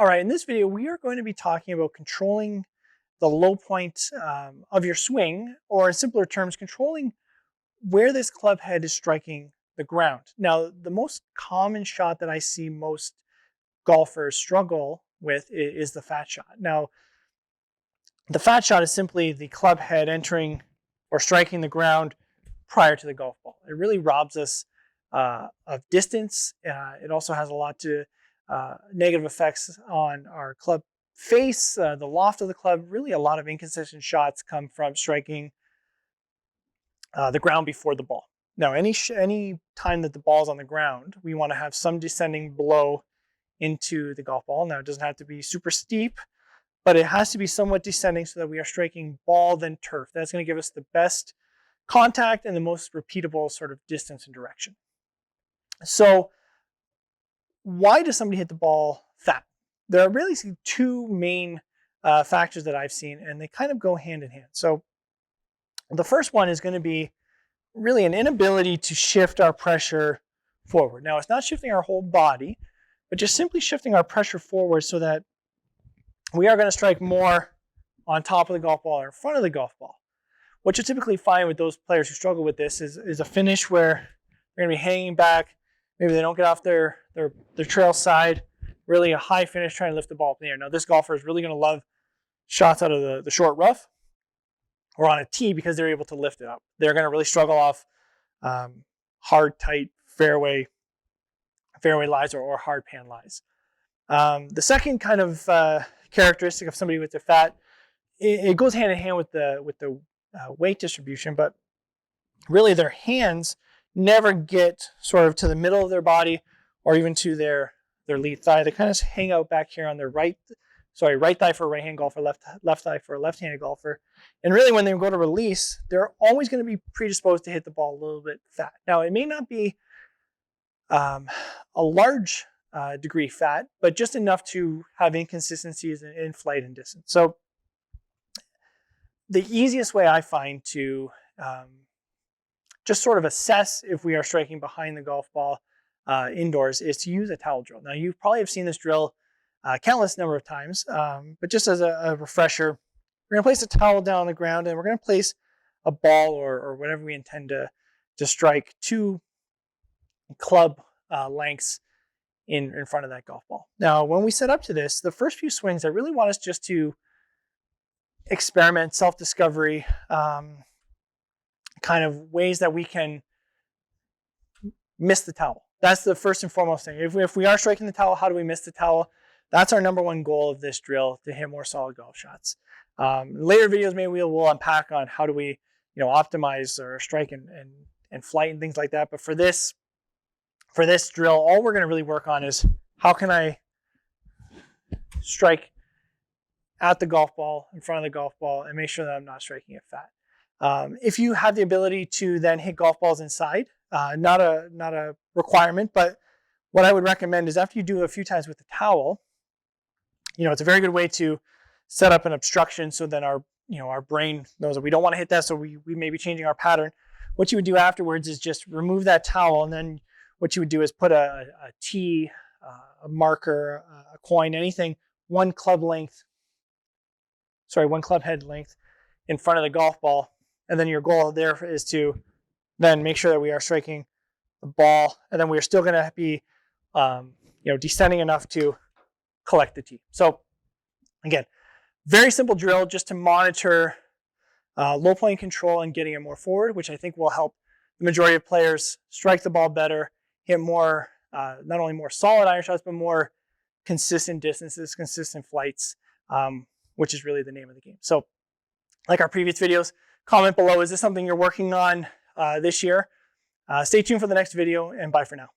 All right, in this video, we are going to be talking about controlling the low point of your swing, or in simpler terms, controlling where this club head is striking the ground. Now, the most common shot that I see most golfers struggle with is the fat shot. Now, the fat shot is simply the club head entering or striking the ground prior to the golf ball. It really robs us of distance. It also has a lot to negative effects on our club face, the loft of the club. Really, a lot of inconsistent shots come from striking the ground before the ball. Now, any time that the ball's on the ground, we want to have some descending blow into the golf ball. Now, it doesn't have to be super steep, but it has to be somewhat descending so that we are striking ball then turf. That's going to give us the best contact and the most repeatable sort of distance and direction. So why does somebody hit the ball fat? There are really two main factors that I've seen, and they kind of go hand in hand. So the first one is going to be really an inability to shift our pressure forward. Now, it's not shifting our whole body, but just simply shifting our pressure forward so that we are going to strike more on top of the golf ball or in front of the golf ball. What you typically find with those players who struggle with this is a finish where they're going to be hanging back. Maybe they don't get off their trail side. Really a high finish trying to lift the ball up in the air. Now, this golfer is really going to love shots out of the short rough or on a tee because they're able to lift it up. They're going to really struggle off hard, tight fairway lies or hard pan lies. The second kind of characteristic of somebody with the fat, it goes hand in hand with the weight distribution, but really their hands never get sort of to the middle of their body or even to their lead thigh. They kind of hang out back here on their right thigh for a right-hand golfer, left thigh for a left-handed golfer. And really when they go to release, they're always going to be predisposed to hit the ball a little bit fat. Now, it may not be a large degree fat, but just enough to have inconsistencies in flight and distance. So the easiest way I find to just sort of assess if we are striking behind the golf ball indoors is to use a towel drill. Now, you probably have seen this drill countless number of times, but just as a refresher, we're going to place a towel down on the ground and we're going to place a ball or whatever we intend to strike 2 club lengths in front of that golf ball. Now, when we set up to this, the first few swings, I really want us just to experiment, self-discovery, kind of ways that we can miss the towel. That's the first and foremost thing. If we are striking the towel, how do we miss the towel? That's our number one goal of this drill, to hit more solid golf shots. Later videos, maybe we'll unpack on how do we optimize our strike and flight and things like that. But for this drill, all we're going to really work on is how can I strike at the golf ball, in front of the golf ball, and make sure that I'm not striking it fat. If you have the ability to then hit golf balls inside, not a requirement, but what I would recommend is after you do it a few times with the towel, it's a very good way to set up an obstruction so then our brain knows that we don't want to hit that, so we may be changing our pattern. What you would do afterwards is just remove that towel, and then what you would do is put a tee, a marker, a coin, anything, one club head length in front of the golf ball. And then your goal there is to then make sure that we are striking the ball, and then we're still going to be, descending enough to collect the tee. So again, very simple drill just to monitor low point control and getting it more forward, which I think will help the majority of players strike the ball better, hit more, not only more solid iron shots, but more consistent distances, consistent flights, which is really the name of the game. So like our previous videos, comment below, is this something you're working on this year? Stay tuned for the next video, and bye for now.